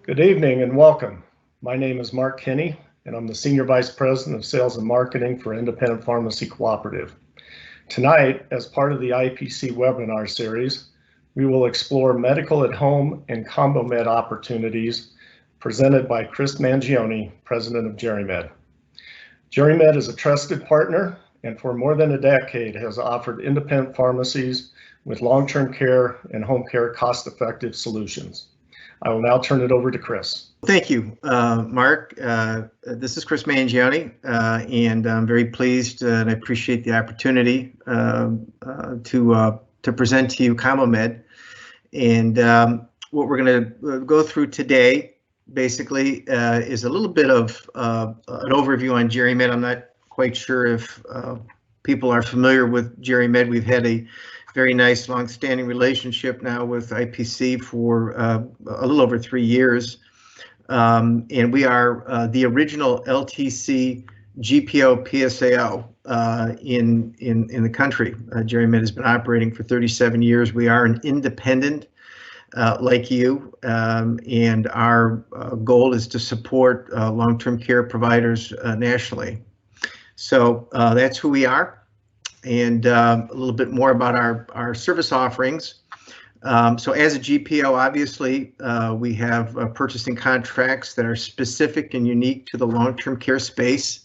Good evening and welcome. My name is Mark Kinney, and I'm the Senior Vice President of Sales and Marketing for Independent Pharmacy Cooperative. Tonight, as part of the IPC webinar series, we will explore medical at home and ComboMed opportunities presented by Christoper Mangione, President of GeriMed. GeriMed is a trusted partner and for more than a decade has offered independent pharmacies with long-term care and home care cost-effective solutions. I will now turn it over to Chris. Thank you, Mark. This is Chris Mangione, and I'm very pleased and I appreciate the opportunity to present to you ComboMed. And what we're going to go through today, basically, is a little bit of an overview on GeriMed. I'm not quite sure if people are familiar with GeriMed. We've had a very nice long-standing relationship now with IPC for a little over 3 years. And we are the original LTC GPO PSAO in the country. GeriMed has been operating for 37 years. We are an independent like you, and our goal is to support long-term care providers nationally. So that's who we are. And a little bit more about our service offerings. So as a GPO, obviously, we have purchasing contracts that are specific and unique to the long-term care space.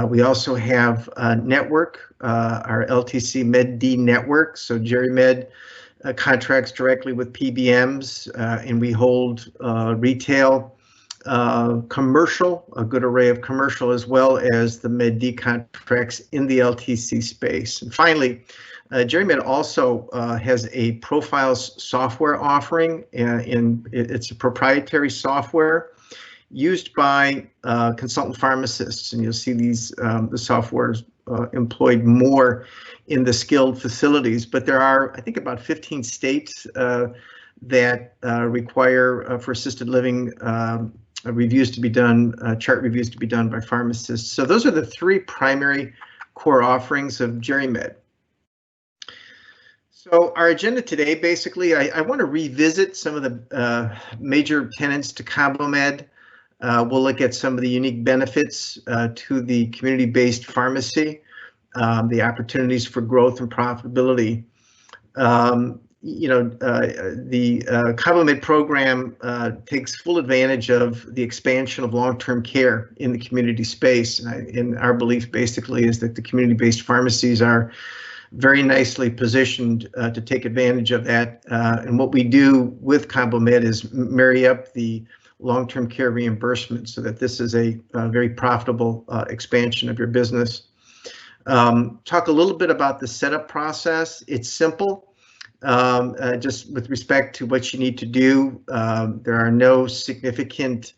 We also have a network, our LTC Med D network. So GeriMed contracts directly with PBMs, and we hold retail, commercial, a good array of commercial, as well as the Med D contracts in the LTC space. And finally, GeriMed also has a profiles software offering, and it's a proprietary software used by consultant pharmacists, and you'll see these the software is employed more in the skilled facilities, but there are, I think, about 15 states that require for assisted living reviews to be done, chart reviews to be done by pharmacists. So those are the three primary core offerings of GeriMed. So our agenda today, basically, I want to revisit some of the major tenets to ComboMed. We'll look at some of the unique benefits to the community-based pharmacy, the opportunities for growth and profitability. The ComboMed program takes full advantage of the expansion of long-term care in the community space. And our belief basically is that the community-based pharmacies are very nicely positioned to take advantage of that. And what we do with ComboMed is marry up the long-term care reimbursement so that this is a very profitable expansion of your business. Talk a little bit about the setup process. It's simple. Just with respect to what you need to do, there are no significant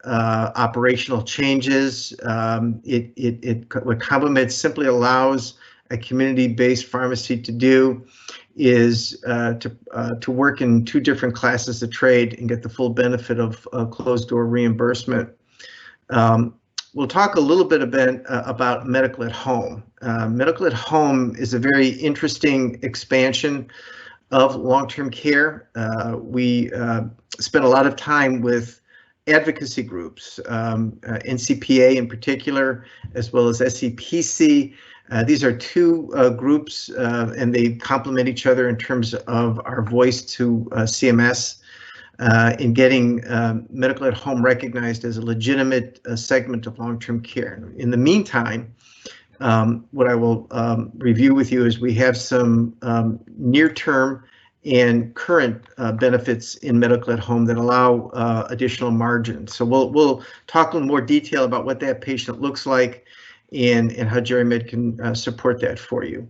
operational changes. What ComboMed simply allows a community-based pharmacy to do is to work in two different classes of trade and get the full benefit of closed-door reimbursement. We'll talk a little bit about medical at home. Medical at home is a very interesting expansion of long-term care. We spent a lot of time with advocacy groups, NCPA in particular, as well as SEPC. These are two groups, and they complement each other in terms of our voice to CMS in getting medical at home recognized as a legitimate segment of long-term care. In the meantime, what I will review with you is we have some near-term and current benefits in medical at home that allow additional margin. So we'll talk in more detail about what that patient looks like and how GeriMed can support that for you.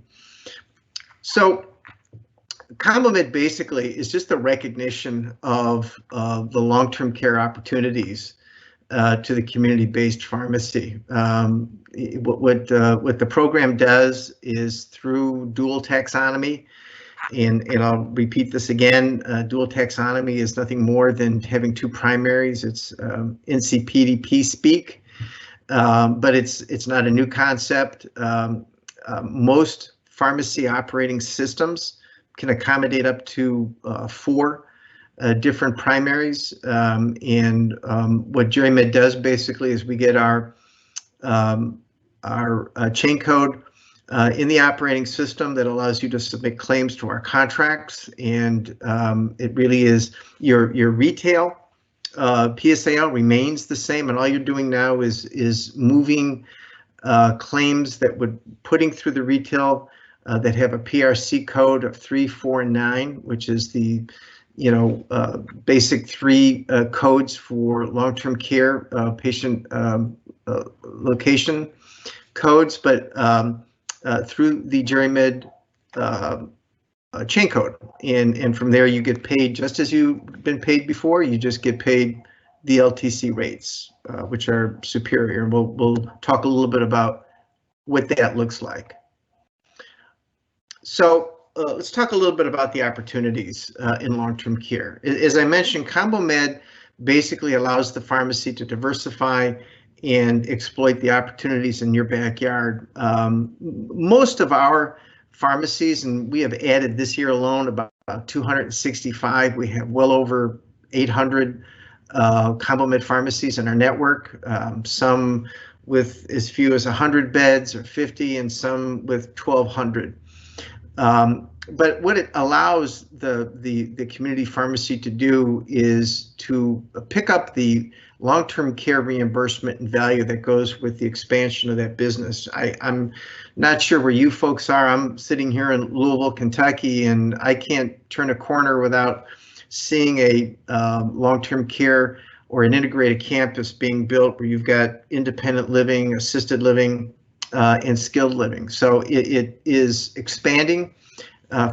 So ComboMed basically is just the recognition of the long-term care opportunities to the community-based pharmacy. What the program does is through dual taxonomy, and I'll repeat this again, dual taxonomy is nothing more than having two primaries. It's NCPDP speak, but it's not a new concept. Most pharmacy operating systems can accommodate up to 4 different primaries. What GeriMed does basically is we get our chain code in the operating system that allows you to submit claims to our contracts, and it really is your retail PSAL remains the same, and all you're doing now is moving claims that would putting through the retail that have a PRC code of 349, which is the basic three codes for long-term care patient location codes, but through the GeriMed chain code, and from there you get paid just as you've been paid before. You just get paid the LTC rates, which are superior. And we'll talk a little bit about what that looks like. So let's talk a little bit about the opportunities in long-term care. As I mentioned, ComboMed basically allows the pharmacy to diversify and exploit the opportunities in your backyard. Most of our pharmacies, and we have added this year alone about 265. We have well over 800 ComboMed pharmacies in our network, some with as few as 100 beds or 50, and some with 1,200. But what it allows the community pharmacy to do is to pick up the long-term care reimbursement and value that goes with the expansion of that business. I'm not sure where you folks are. I'm sitting here in Louisville, Kentucky, and I can't turn a corner without seeing a long-term care or an integrated campus being built where you've got independent living, assisted living, and skilled living. So it is expanding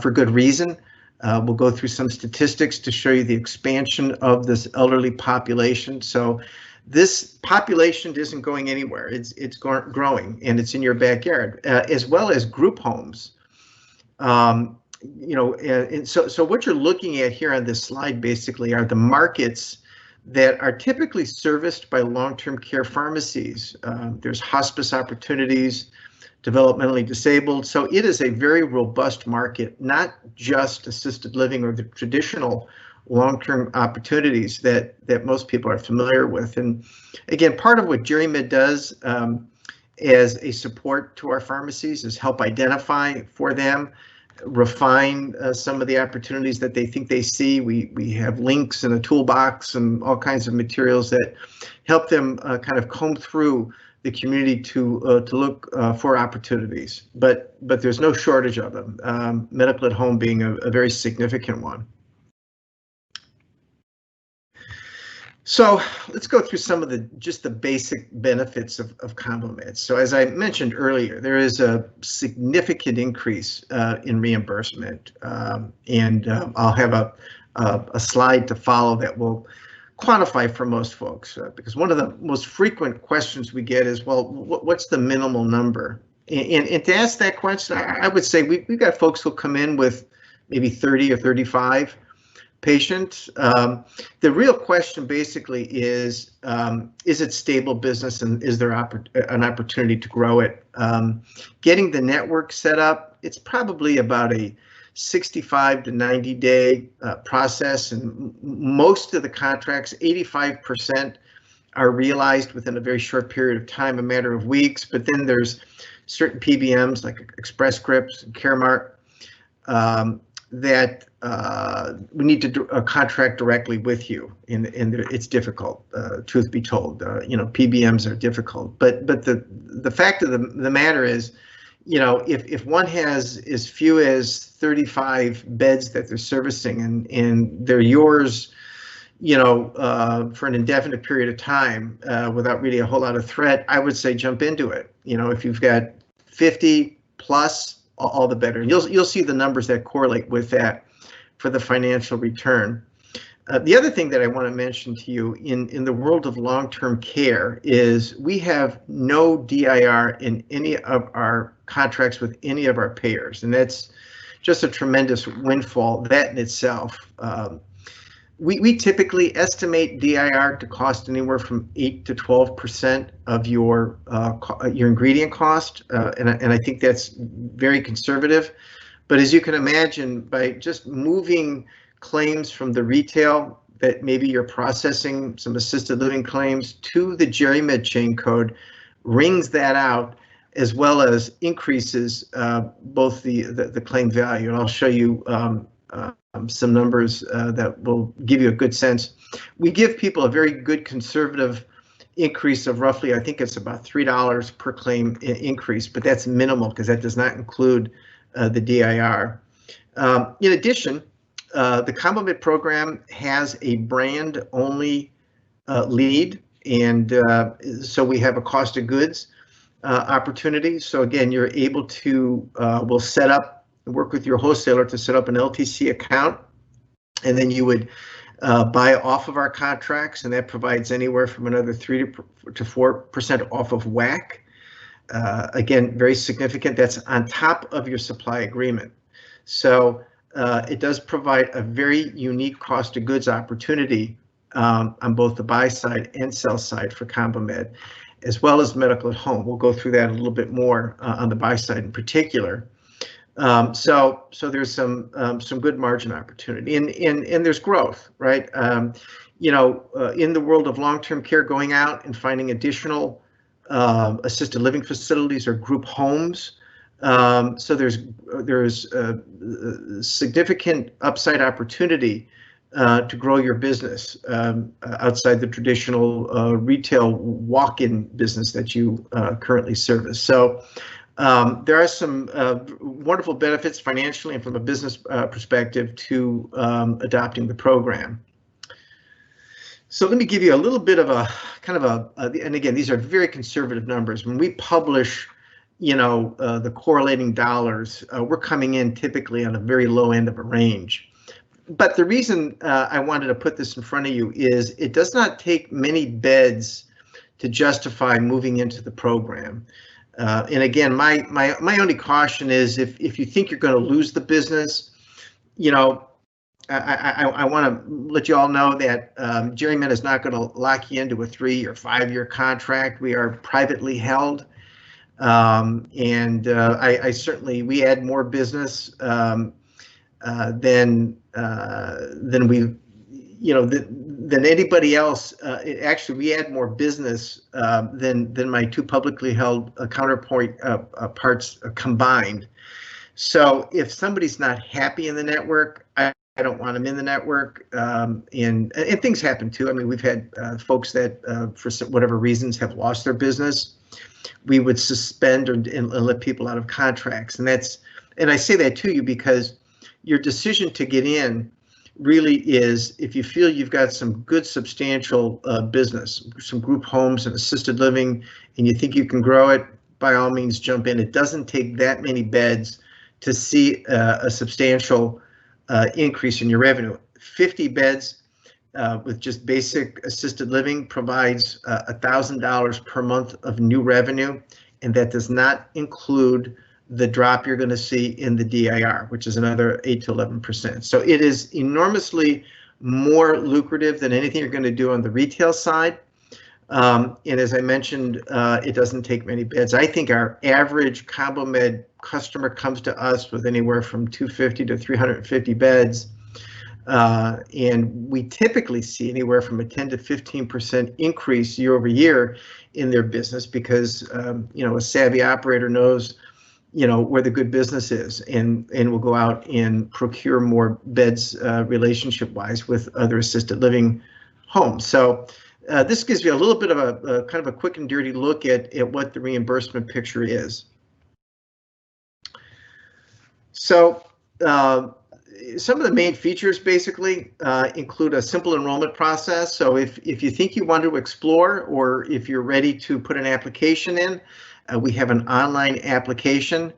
for good reason. We'll go through some statistics to show you the expansion of this elderly population. So this population isn't going anywhere. It's growing, and it's in your backyard, as well as group homes. And so what you're looking at here on this slide basically are the markets that are typically serviced by long-term care pharmacies. There's hospice opportunities, developmentally disabled. So it is a very robust market, not just assisted living or the traditional long-term opportunities that most people are familiar with. And again, part of what GeriMed does as a support to our pharmacies is help identify for them, refine some of the opportunities that they think they see. We have links and a toolbox and all kinds of materials that help them kind of comb through the community to look for opportunities, but there's no shortage of them. Medical at home being a very significant one. So let's go through some of just the basic benefits of ComboMed. So as I mentioned earlier, there is a significant increase in reimbursement, and I'll have a slide to follow that will quantify for most folks, because one of the most frequent questions we get is, well, what's the minimal number? And to ask that question, I would say we've got folks who come in with maybe 30 or 35 patients. The real question basically is it stable business, and is there an opportunity to grow it? Getting the network set up, it's probably about a 65 to 90 day process, and most of the contracts, 85%, are realized within a very short period of time, a matter of weeks. But then there's certain PBMs like Express Scripts and Caremark that we need to do a contract directly with you, and it's difficult. Truth be told, PBMs are difficult. But the fact of the matter is, if one has as few as 35 beds that they're servicing, and they're yours, for an indefinite period of time without really a whole lot of threat, I would say jump into it. If you've got 50 plus, all the better. You'll see the numbers that correlate with that for the financial return. The other thing that I want to mention to you in the world of long-term care is we have no DIR in any of our contracts with any of our payers, and that's just a tremendous windfall, that in itself. We typically estimate DIR to cost anywhere from 8 to 12% of your ingredient cost, and I think that's very conservative. But as you can imagine, by just moving claims from the retail that maybe you're processing some assisted living claims to the GeriMed chain code, rings that out, as well as increases both the claim value. And I'll show you some numbers that will give you a good sense. We give people a very good conservative increase of roughly, I think it's about $3 per claim increase, but that's minimal because that does not include the DIR. In addition, the ComboMed program has a brand-only lead, and so we have a cost of goods opportunity. So again, you're able to, we'll set up, work with your wholesaler to set up an LTC account, and then you would buy off of our contracts, and that provides anywhere from another 3 to 4% off of WAC. Again, very significant. That's on top of your supply agreement. So it does provide a very unique cost of goods opportunity on both the buy side and sell side for ComboMed, as well as medical at home. We'll go through that a little bit more on the buy side in particular. So there's some good margin opportunity, and there's growth, right? In the world of long-term care, going out and finding additional assisted living facilities or group homes. So there's significant upside opportunity to grow your business outside the traditional retail walk-in business that you currently service. So there are some wonderful benefits financially and from a business perspective to adopting the program. So let me give you a little bit of a kind of and again, these are very conservative numbers. When we publish, the correlating dollars, we're coming in typically on a very low end of a range. But the reason I wanted to put this in front of you is it does not take many beds to justify moving into the program. And again, my only caution is if you think you're going to lose the business, I want to let you all know that GeriMed is not going to lock you into a 3 or 5 year contract. We are privately held, and I certainly, we add more business than we, than anybody else. Actually, we add more business than my 2 publicly held counterpoint parts combined. So if somebody's not happy in the network, I don't want them in the network, and things happen too. I mean, we've had folks that for whatever reasons have lost their business. We would suspend and let people out of contracts, and I say that to you because your decision to get in really is if you feel you've got some good substantial business, some group homes and assisted living, and you think you can grow it, by all means jump in. It doesn't take that many beds to see a substantial increase in your revenue. 50 beds with just basic assisted living provides $1,000 per month of new revenue, and that does not include the drop you're going to see in the DIR, which is another 8 to 11%. So it is enormously more lucrative than anything you're going to do on the retail side. And as I mentioned, it doesn't take many beds. I think our average ComboMed customer comes to us with anywhere from 250 to 350 beds. And we typically see anywhere from a 10 to 15% increase year over year in their business because, a savvy operator knows, where the good business is and will go out and procure more beds relationship wise with other assisted living homes. So this gives you a little bit of a kind of a quick and dirty look at what the reimbursement picture is. So some of the main features basically include a simple enrollment process. So if you think you want to explore or if you're ready to put an application in, we have an online application.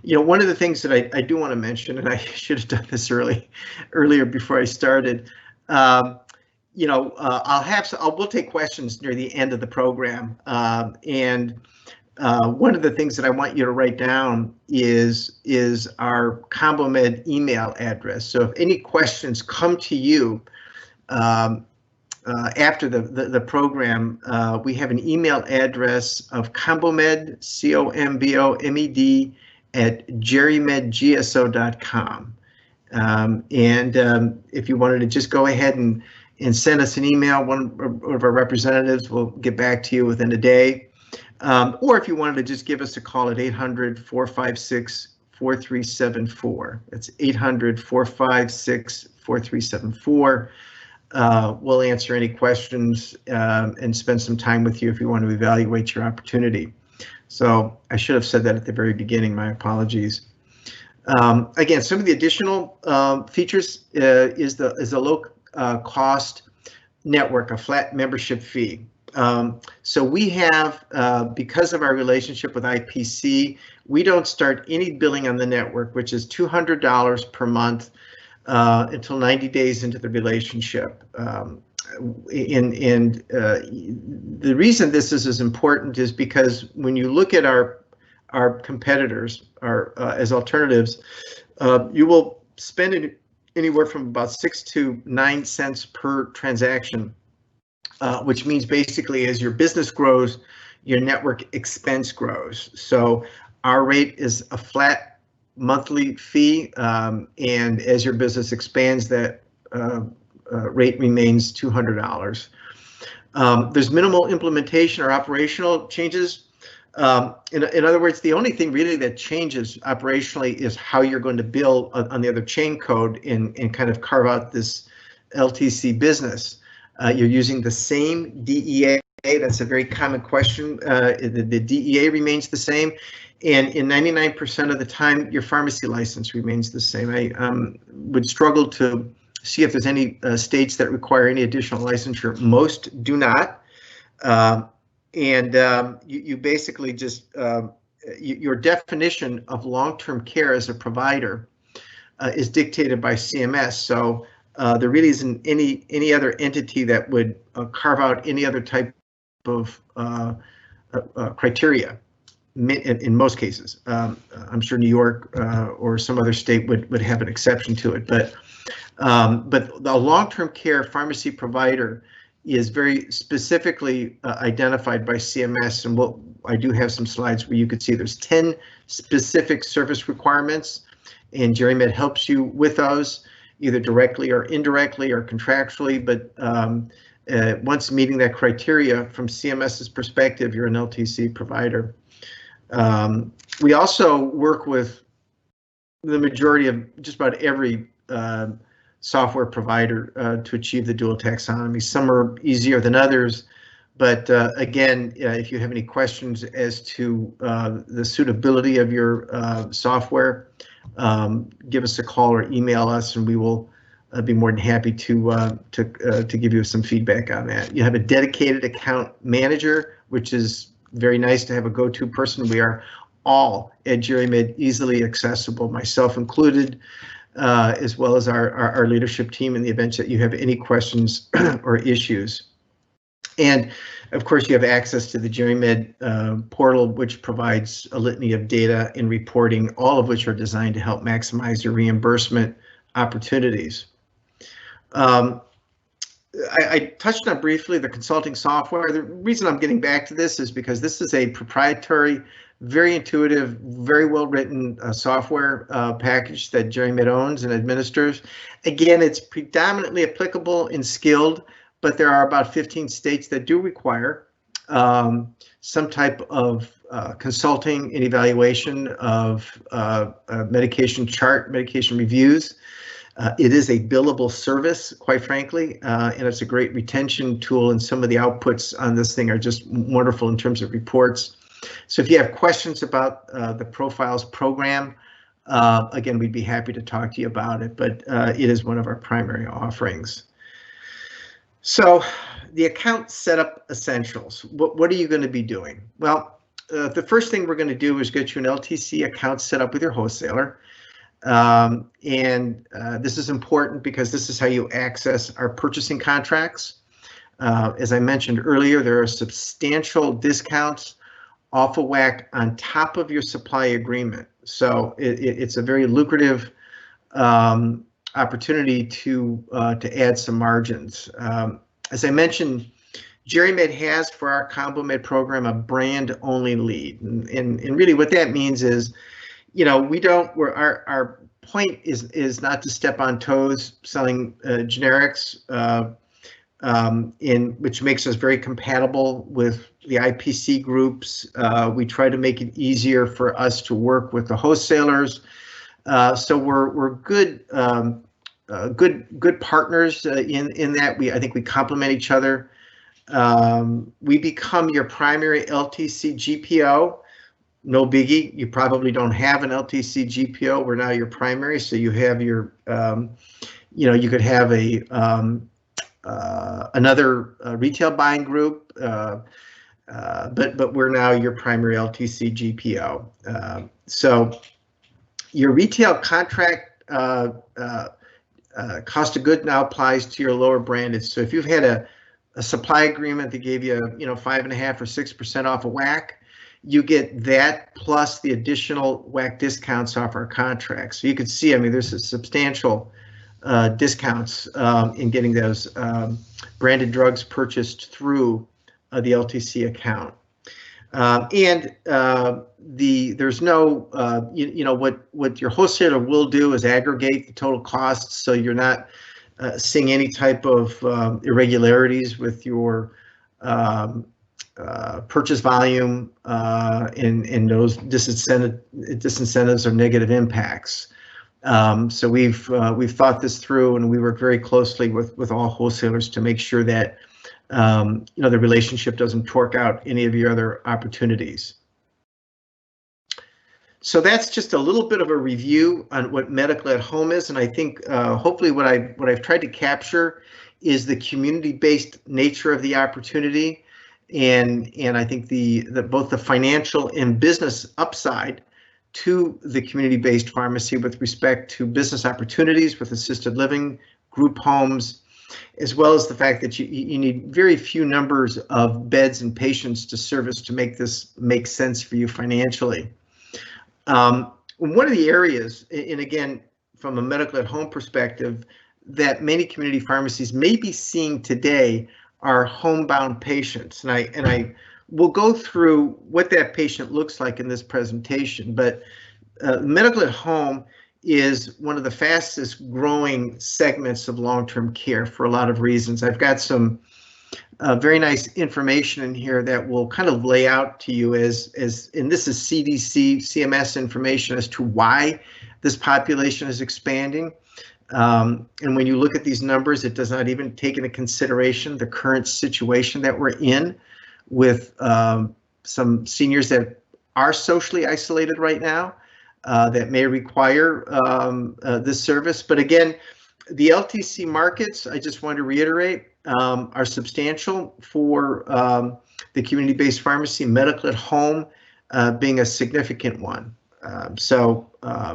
One of the things that I do want to mention, and I should have done this earlier before I started, we'll take questions near the end of the program. And one of the things that I want you to write down is our ComboMed email address. So if any questions come to you after the program, we have an email address of ComboMed, ComboMed @gerimedgso.com. If you wanted to just go ahead and send us an email, one of our representatives will get back to you within a day. Or if you wanted to just give us a call at 800-456-4374. That's 800-456-4374. We'll answer any questions and spend some time with you if you want to evaluate your opportunity. So I should have said that at the very beginning. My apologies. Again, some of the additional features is a low cost network, a flat membership fee. So we have, because of our relationship with IPC, we don't start any billing on the network, which is $200 per month until 90 days into the relationship. The reason this is as important is because when you look at our competitors as alternatives, you will spend anywhere from about 6 to 9 cents per transaction, which means basically as your business grows, your network expense grows. So our rate is a flat monthly fee, and as your business expands, that rate remains $200. There's minimal implementation or operational changes. In other words, the only thing really that changes operationally is how you're going to bill on the other chain code and kind of carve out this LTC business. You're using the same DEA. That's a very common question. The DEA remains the same, and in 99% of the time, your pharmacy license remains the same. I would struggle to see if there's any states that require any additional licensure. Most do not. You basically just, your definition of long-term care as a provider is dictated by CMS. So there really isn't any other entity that would carve out any other type of criteria in most cases. I'm sure New York or some other state would have an exception to it, but the long-term care pharmacy provider is very specifically identified by CMS, and I do have some slides where you could see there's 10 specific service requirements, and GeriMed helps you with those, either directly or indirectly or contractually, but once meeting that criteria from CMS's perspective, you're an LTC provider. We also work with the majority of just about every software provider to achieve the dual taxonomy. Some are easier than others, but again, if you have any questions as to the suitability of your software, give us a call or email us, and we will be more than happy to give you some feedback on that. You have a dedicated account manager, which is very nice to have a go-to person. We are all at GeriMed easily accessible, myself included, as well as our leadership team in the event that you have any questions or issues. And of course, you have access to the GeriMed portal, which provides a litany of data and reporting, all of which are designed to help maximize your reimbursement opportunities. I touched on briefly the consulting software. The reason I'm getting back to this is because this is a proprietary, very intuitive, very well written software package that GeriMed owns and administers. Again, it's predominantly applicable in skilled, but there are about 15 states that do require some type of consulting and evaluation of medication chart, medication reviews. It is a billable service, quite frankly, and it's a great retention tool, and some of the outputs on this thing are just wonderful in terms of reports. So if you have questions about the Profiles program, again, we'd be happy to talk to you about it, but it is one of our primary offerings. So the account setup essentials, what are you going to be doing? Well, the first thing we're going to do is get you an LTC account set up with your wholesaler. This is important because this is how you access our purchasing contracts. As I mentioned earlier, there are substantial discounts off of whack on top of your supply agreement. So it's a very lucrative opportunity to add some margins. As I mentioned, GeriMed has for our ComboMed program a brand-only lead, and really what that means is, you know, our point is not to step on toes selling generics, which makes us very compatible with the IPC groups. We try to make it easier for us to work with the wholesalers. So we're good good partners in that. I think we complement each other. We become your primary LTC GPO. No biggie. You probably don't have an LTC GPO. We're now your primary, so you have your, you could have a another retail buying group, but we're now your primary LTC GPO. So your retail contract cost of goods now applies to your lower branded. So if you've had a supply agreement that gave you, 5.5% or 6% off a WAC, you get that plus the additional WAC discounts off our contract. So you can see, there's a substantial discounts in getting those branded drugs purchased through the LTC account. There's no, what your wholesaler will do is aggregate the total costs, so you're not seeing any type of irregularities with your purchase volume and those disincentives or negative impacts. So we've thought this through, and we work very closely with all wholesalers to make sure that the relationship doesn't torque out any of your other opportunities. So that's just a little bit of a review on what medical at home is, and I think hopefully what I've tried to capture is the community-based nature of the opportunity, and I think both the financial and business upside to the community-based pharmacy with respect to business opportunities with assisted living, group homes, as well as the fact that you need very few numbers of beds and patients to service to make this make sense for you financially. One of the areas, and again, from a medical at home perspective, that many community pharmacies may be seeing today are homebound patients. And I will go through what that patient looks like in this presentation, but medical at home is one of the fastest growing segments of long-term care for a lot of reasons. I've got some very nice information in here that will kind of lay out to you and this is CDC, CMS information as to why this population is expanding. And when you look at these numbers, it does not even take into consideration the current situation that we're in with some seniors that are socially isolated right now that may require this service. But again, the LTC markets, I just want to reiterate, are substantial for the community-based pharmacy, medical at home being a significant one. So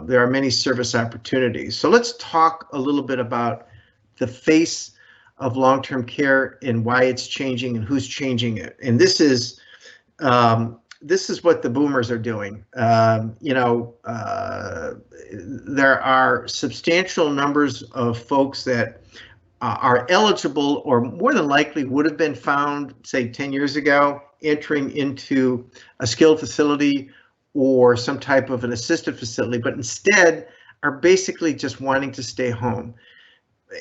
there are many service opportunities. So let's talk a little bit about the face of long-term care and why it's changing and who's changing it. And this is what the boomers are doing. There are substantial numbers of folks that are eligible or more than likely would have been found, say, 10 years ago, entering into a skilled facility or some type of an assisted facility, but instead are basically just wanting to stay home.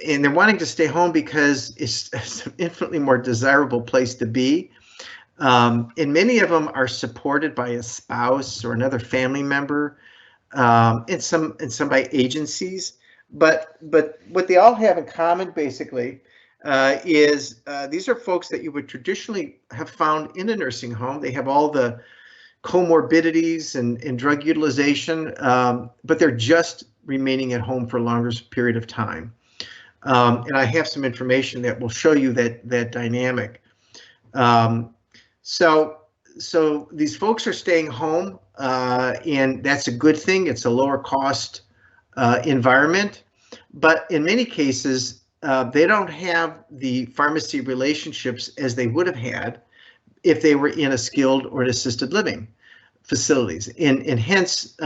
And they're wanting to stay home because it's an infinitely more desirable place to be. And many of them are supported by a spouse or another family member, and some by agencies. But what they all have in common, basically, is these are folks that you would traditionally have found in a nursing home. They have all the comorbidities and drug utilization, but they're just remaining at home for a longer period of time. And I have some information that will show you that dynamic. So these folks are staying home, and that's a good thing. It's a lower cost environment, but in many cases, they don't have the pharmacy relationships as they would have had if they were in a skilled or an assisted living facilities, and hence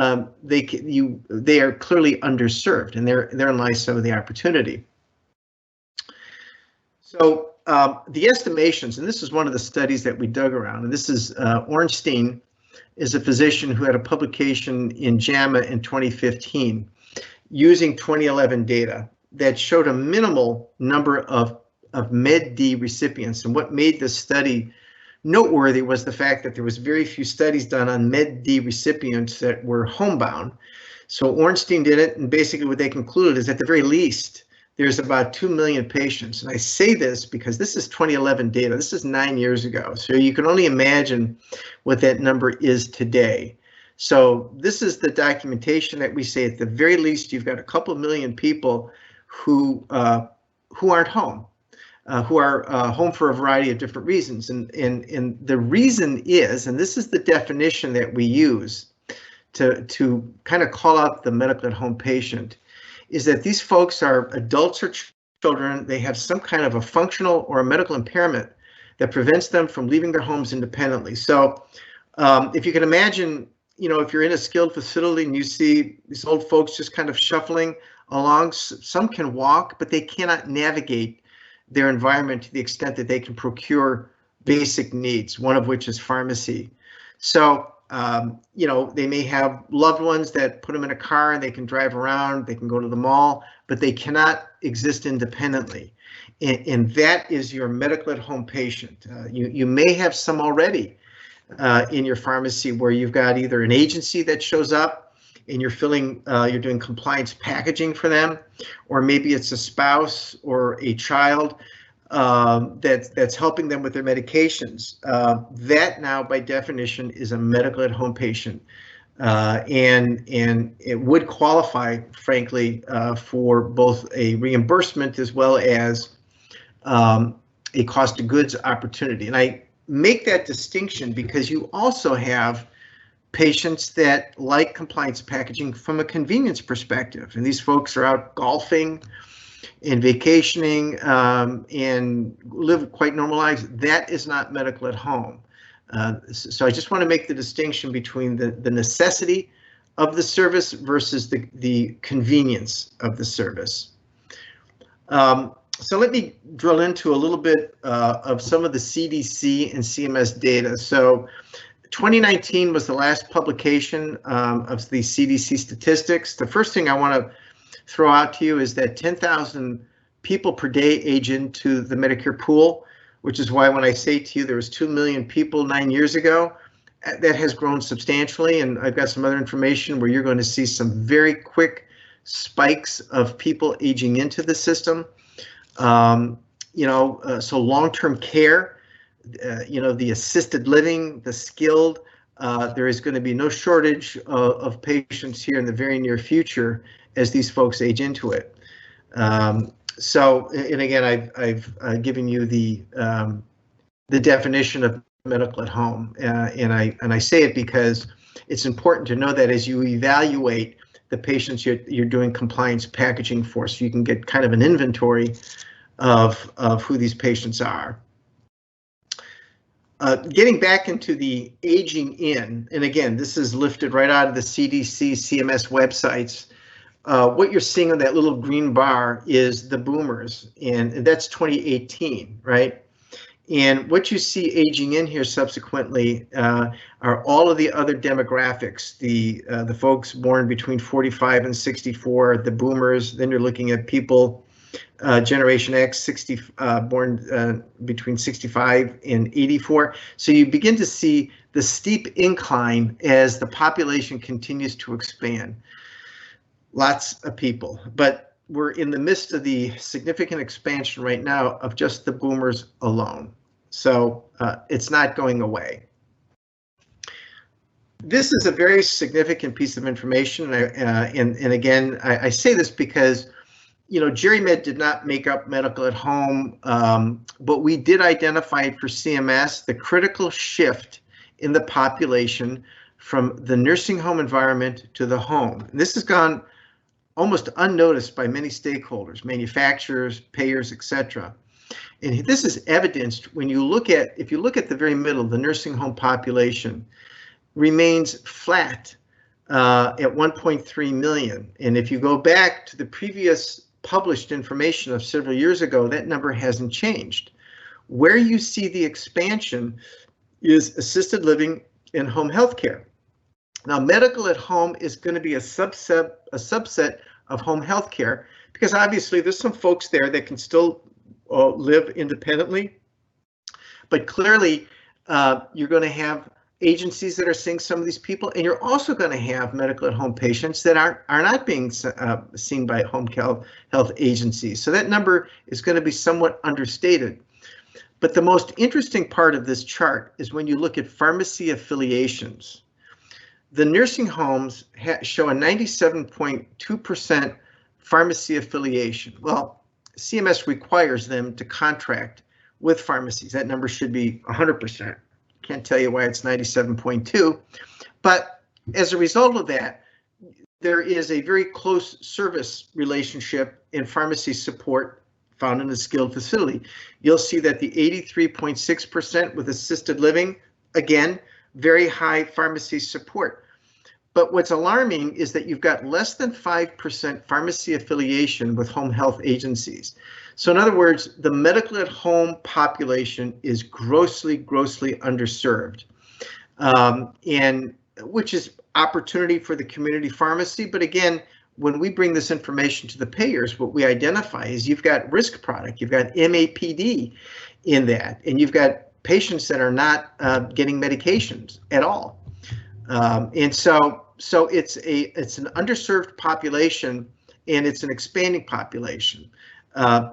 they are clearly underserved, and therein lies some of the opportunity. So the estimations, and this is one of the studies that we dug around, and this is Ornstein is a physician who had a publication in JAMA in 2015. using 2011 data that showed a minimal number of Med D recipients. And what made this study noteworthy was the fact that there was very few studies done on Med D recipients that were homebound. So Ornstein did it, and basically what they concluded is at the very least, there's about 2 million patients. And I say this because this is 2011 data. This is 9 years ago. So you can only imagine what that number is today. So this is the documentation that we say at the very least, you've got a couple million people who aren't home, who are home for a variety of different reasons. And the reason is, and this is the definition that we use to kind of call out the medical at home patient, is that these folks are adults or children. They have some kind of a functional or a medical impairment that prevents them from leaving their homes independently. So if you can imagine, you know, if you're in a skilled facility and you see these old folks just kind of shuffling along, some can walk, but they cannot navigate their environment to the extent that they can procure basic needs, one of which is pharmacy. So you know, they may have loved ones that put them in a car and they can drive around, they can go to the mall, but they cannot exist independently. And that is your medical at home patient. You may have some already in your pharmacy where you've got either an agency that shows up and you're doing compliance packaging for them, or maybe it's a spouse or a child that's helping them with their medications. That now, by definition, is a medical at home patient, and it would qualify, frankly, for both a reimbursement as well as a cost of goods opportunity. And I make that distinction because you also have patients that like compliance packaging from a convenience perspective, and these folks are out golfing and vacationing and live quite normal lives. That is not medical at home. So I just want to make the distinction between the necessity of the service versus the convenience of the service. So let me drill into a little bit of some of the CDC and CMS data. So 2019 was the last publication of the CDC statistics. The first thing I want to throw out to you is that 10,000 people per day age into the Medicare pool, which is why when I say to you there was 2 million people 9 years ago, that has grown substantially. And I've got some other information where you're going to see some very quick spikes of people aging into the system. You know, so long-term care, you know, the assisted living, the skilled, there is going to be no shortage of patients here in the very near future as these folks age into it. So, and again, I've given you the definition of medical at home, and I say it because it's important to know that as you evaluate the patients you're doing compliance packaging for, so you can get kind of an inventory of who these patients are. Getting back into the aging in, and again, this is lifted right out of the CDC, CMS websites. What you're seeing on that little green bar is the boomers, and that's 2018, right? And what you see aging in here subsequently are all of the other demographics, the folks born between 45 and 64, the boomers. Then you're looking at people, Generation X, born between 65 and 84. So you begin to see the steep incline as the population continues to expand. Lots of people, but we're in the midst of the significant expansion right now of just the boomers alone. So it's not going away. This is a very significant piece of information, and again, I say this because, you know, GeriMed did not make up medical at home, but we did identify for CMS the critical shift in the population from the nursing home environment to the home. And this has gone almost unnoticed by many stakeholders, manufacturers, payers, etc. And this is evidenced when you look at, if you look at the very middle, the nursing home population remains flat at 1.3 million. And if you go back to the previous published information of several years ago, that number hasn't changed. Where you see the expansion is assisted living and home health care. Now, medical at home is going to be a subset of home health care, because obviously there's some folks there that can still live independently, but clearly you're going to have agencies that are seeing some of these people, and you're also going to have medical at home patients that are not being seen by home health agencies. So that number is going to be somewhat understated. But the most interesting part of this chart is when you look at pharmacy affiliations. The nursing homes show a 97.2% pharmacy affiliation. Well, CMS requires them to contract with pharmacies. That number should be 100%. Can't tell you why it's 97.2, but as a result of that, there is a very close service relationship in pharmacy support found in a skilled facility. You'll see that the 83.6% with assisted living, again, very high pharmacy support. But what's alarming is that you've got less than 5% pharmacy affiliation with home health agencies. So in other words, the medical at home population is grossly underserved, and which is opportunity for the community pharmacy. But again, when we bring this information to the payers, what we identify is you've got risk product, you've got MAPD in that, and you've got patients that are not getting medications at all. And so it's an underserved population, and it's an expanding population.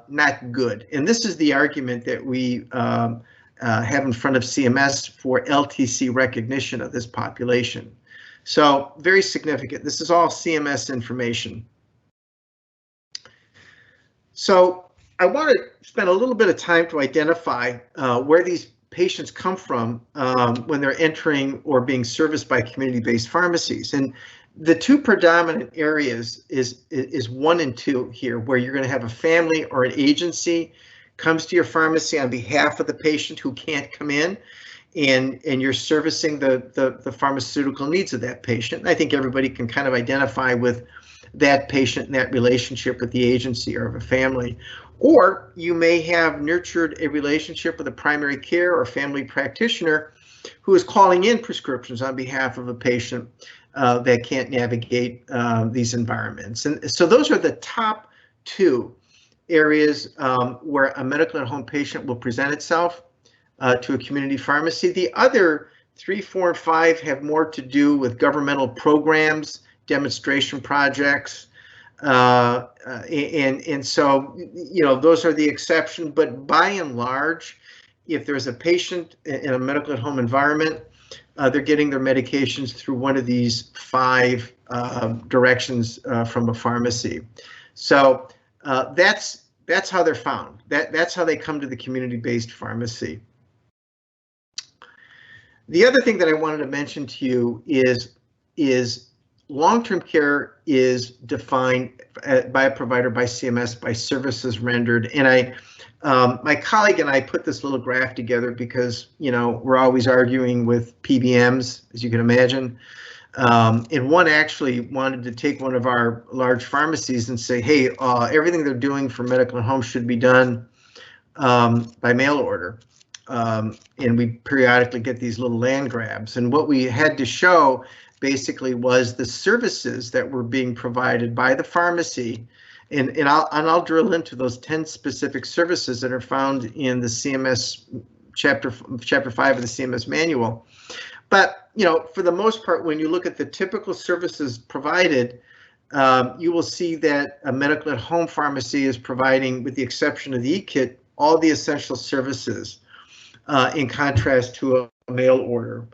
Not good. And this is the argument that we have in front of CMS for LTC recognition of this population. So very significant. This is all CMS information. So I want to spend a little bit of time to identify where these patients come from when they're entering or being serviced by community-based pharmacies. And the two predominant areas is 1 and 2 here, where you're going to have a family or an agency comes to your pharmacy on behalf of the patient who can't come in, and you're servicing the pharmaceutical needs of that patient. And I think everybody can kind of identify with that patient and that relationship with the agency or of a family. Or you may have nurtured a relationship with a primary care or family practitioner who is calling in prescriptions on behalf of a patient that can't navigate these environments. And so those are the top 2 areas where a medical at home patient will present itself to a community pharmacy. The other 3, 4, and 5 have more to do with governmental programs, demonstration projects, and so, you know, those are the exception. But by and large, if there's a patient in a medical at home environment, they're getting their medications through one of these 5 directions from a pharmacy. So that's how they're found. That's how they come to the community-based pharmacy. The other thing that I wanted to mention to you is long-term care is defined by a provider by CMS by services rendered. And my colleague and I put this little graph together because, you know, we're always arguing with PBMs, as you can imagine. And one actually wanted to take one of our large pharmacies and say, hey, everything they're doing for medical at home should be done by mail order. And we periodically get these little land grabs. And what we had to show basically was the services that were being provided by the pharmacy. And I'll drill into those 10 specific services that are found in the CMS chapter 5 of the CMS manual. But, you know, for the most part, when you look at the typical services provided, you will see that a medical at home pharmacy is providing, with the exception of the e-kit, all the essential services in contrast to a mail order.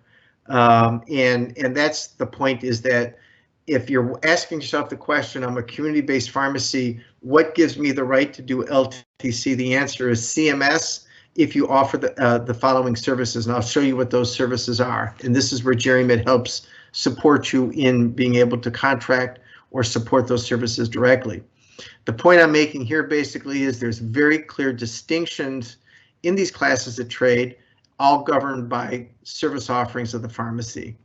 And that's the point, is that if you're asking yourself the question, I'm a community-based pharmacy, what gives me the right to do LTC? The answer is CMS, if you offer the following services, and I'll show you what those services are. And this is where GeriMed helps support you in being able to contract or support those services directly. The point I'm making here basically is there's very clear distinctions in these classes of trade, all governed by service offerings of the pharmacy.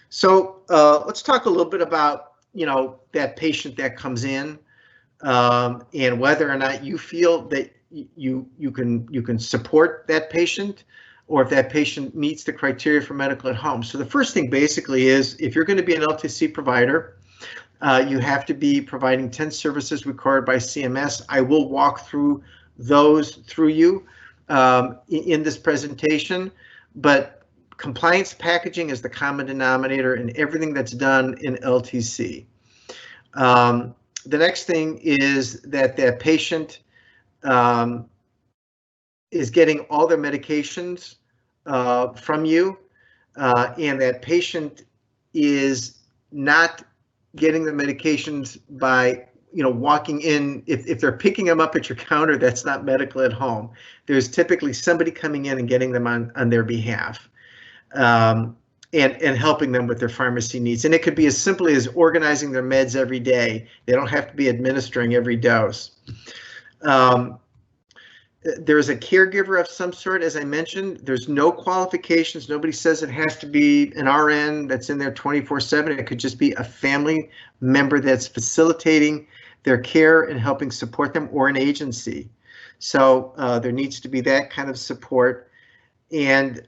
So let's talk a little bit about, you know, that patient that comes in and whether or not you feel that you can support that patient, or if that patient meets the criteria for medical at home. So the first thing basically is, if you're going to be an LTC provider, You have to be providing 10 services required by CMS. I will walk through those through you in this presentation, but compliance packaging is the common denominator in everything that's done in LTC. The next thing is that that patient is getting all their medications from you, and that patient is not getting the medications by walking in. If they're picking them up at your counter, that's not medical at home. There's typically somebody coming in and getting them on their behalf, and helping them with their pharmacy needs. And it could be as simply as organizing their meds every day. They don't have to be administering every dose. There's a caregiver of some sort, as I mentioned. There's no qualifications. Nobody says it has to be an RN that's in there 24/7. It could just be a family member that's facilitating their care and helping support them, or an agency. So there needs to be that kind of support. And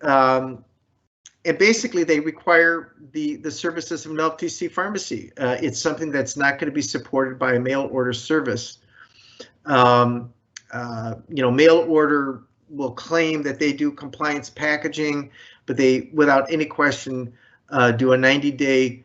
basically they require the services of an LTC pharmacy. It's something that's not going to be supported by a mail order service. Mail order will claim that they do compliance packaging, but they, without any question, do a 90-day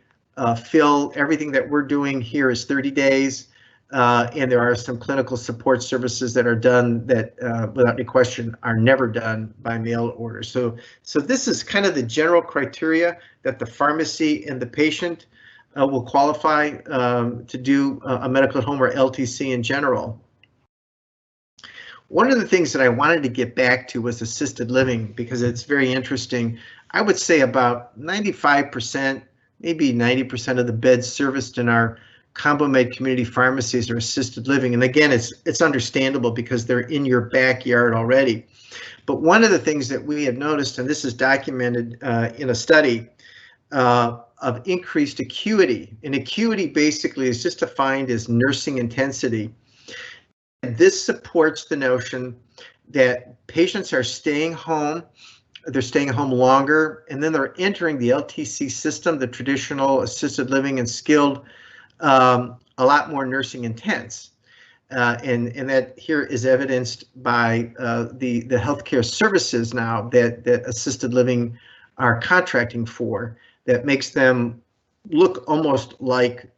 fill. Everything that we're doing here is 30 days, and there are some clinical support services that are done that, without any question, are never done by mail order. So this is kind of the general criteria that the pharmacy and the patient will qualify to do a medical at home or LTC in general. One of the things that I wanted to get back to was assisted living, because it's very interesting. I would say about 95%, maybe 90% of the beds serviced in our ComboMed community pharmacies are assisted living. And again, it's understandable because they're in your backyard already. But one of the things that we have noticed, and this is documented in a study of increased acuity, and acuity basically is just defined as nursing intensity. This supports the notion that patients are staying home, they're staying home longer, and then they're entering the LTC system, the traditional assisted living and skilled, a lot more nursing intense. And that here is evidenced by the healthcare services now that assisted living are contracting for, that makes them look almost like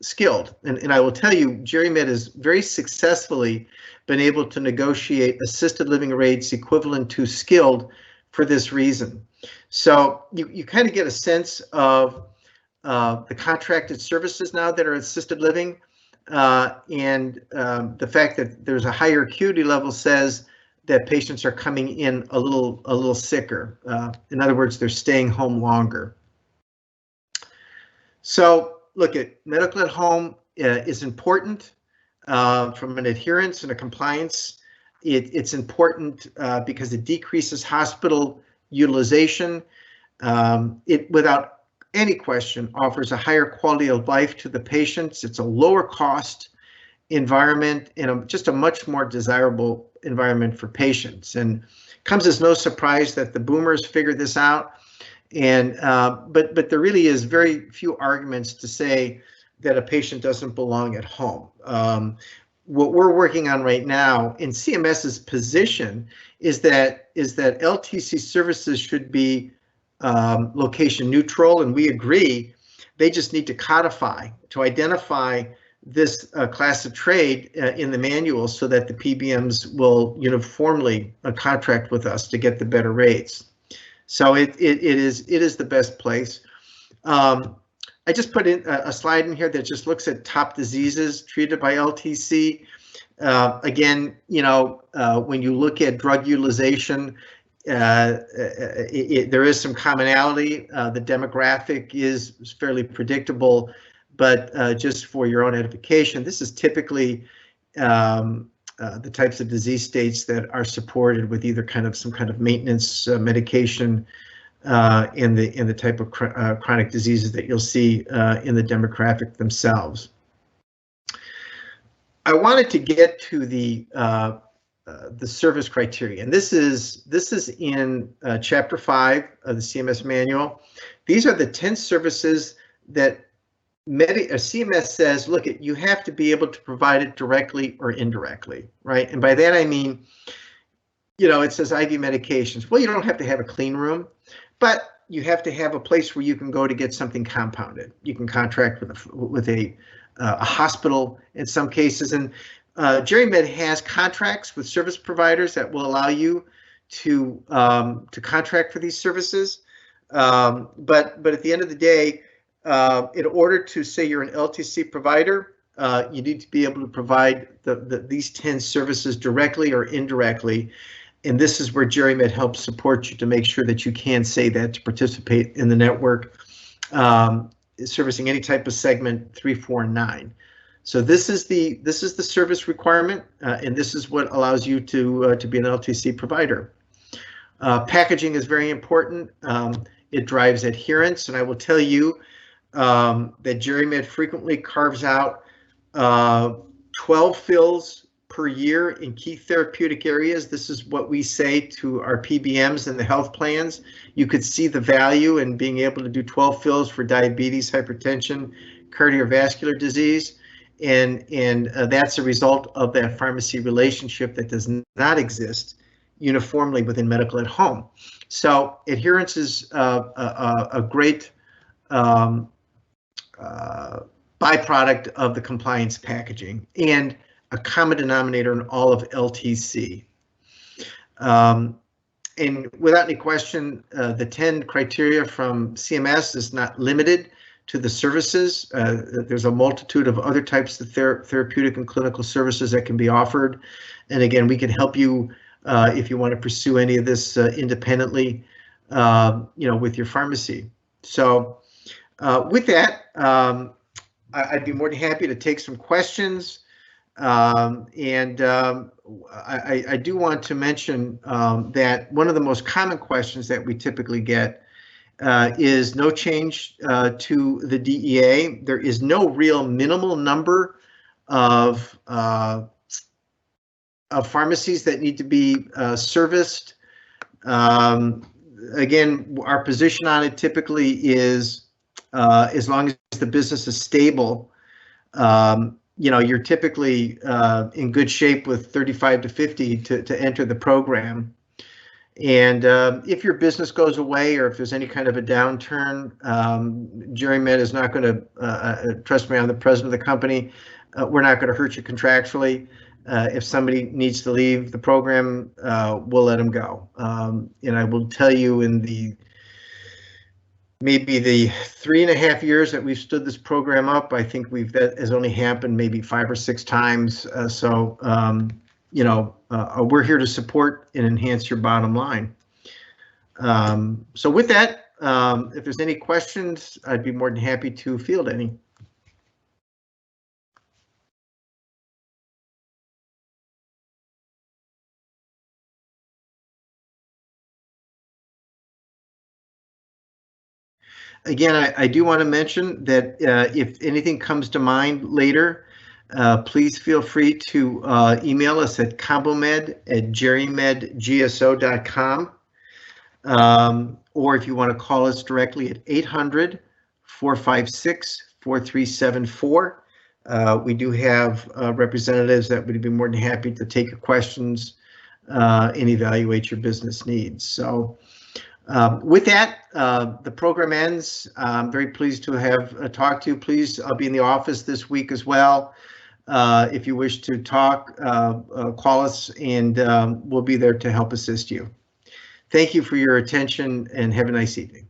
skilled. And I will tell you, GeriMed has very successfully been able to negotiate assisted living rates equivalent to skilled for this reason. So you kind of get a sense of the contracted services now that are assisted living, and the fact that there's a higher acuity level says that patients are coming in a little sicker. In other words, they're staying home longer. So look, at medical at home is important from an adherence and a compliance. It's important because it decreases hospital utilization. It, without any question, offers a higher quality of life to the patients. It's a lower cost environment and just a much more desirable environment for patients. And comes as no surprise that the boomers figured this out. And but there really is very few arguments to say that a patient doesn't belong at home. What we're working on right now in CMS's position is that LTC services should be location neutral, and we agree. They just need to codify to identify this class of trade in the manual so that the PBMs will uniformly contract with us to get the better rates. So it is the best place. I just put in a slide in here that just looks at top diseases treated by LTC. Again, when you look at drug utilization, there is some commonality. The demographic is fairly predictable, but just for your own edification, this is typically the types of disease states that are supported with either some kind of maintenance medication in the type of chronic diseases that you'll see in the demographic themselves. I wanted to get to the service criteria, and this is in Chapter 5 of the CMS manual. These are the 10 services that CMS says, look, you have to be able to provide it directly or indirectly, right? And by that I mean, it says IV medications. Well, you don't have to have a clean room, but you have to have a place where you can go to get something compounded. You can contract with a hospital in some cases, and GeriMed has contracts with service providers that will allow you to contract for these services. But at the end of the day, in order to say you're an LTC provider, you need to be able to provide these 10 services directly or indirectly. And this is where GeriMed helps support you to make sure that you can say that to participate in the network, servicing any type of segment 3, 4, and 9. So this is the service requirement, and this is what allows you to be an LTC provider. Packaging is very important. It drives adherence, and I will tell you that GeriMed frequently carves out 12 fills per year in key therapeutic areas. This is what we say to our PBMs and the health plans. You could see the value in being able to do 12 fills for diabetes, hypertension, cardiovascular disease, and that's a result of that pharmacy relationship that does not exist uniformly within medical at home. So adherence is a great byproduct of the compliance packaging and a common denominator in all of LTC. And without any question, the 10 criteria from CMS is not limited to the services. There's a multitude of other types of therapeutic and clinical services that can be offered. And again, we can help you if you want to pursue any of this independently, with your pharmacy. So with that, I'd be more than happy to take some questions. I do want to mention that one of the most common questions that we typically get is no change to the DEA. There is no real minimal number of pharmacies that need to be serviced. Again, our position on it typically is as long as the business is stable, you're typically in good shape with 35 to 50 to enter the program. And if your business goes away or if there's any kind of a downturn, GeriMed is not going to, trust me, I'm the president of the company, we're not going to hurt you contractually. If somebody needs to leave the program, we'll let them go. And I will tell you, in maybe the 3.5 years that we've stood this program up, I think that has only happened maybe 5 or 6 times. We're here to support and enhance your bottom line. So with that, if there's any questions, I'd be more than happy to field any. Again, I do want to mention that if anything comes to mind later, please feel free to email us at ComboMed@gerimedgso.com, or if you want to call us directly at 800-456-4374. We do have representatives that would be more than happy to take your questions and evaluate your business needs. So with that, the program ends. I'm very pleased to have talked to you. Please, I'll be in the office this week as well. If you wish to talk, call us, and we'll be there to help assist you. Thank you for your attention, and have a nice evening.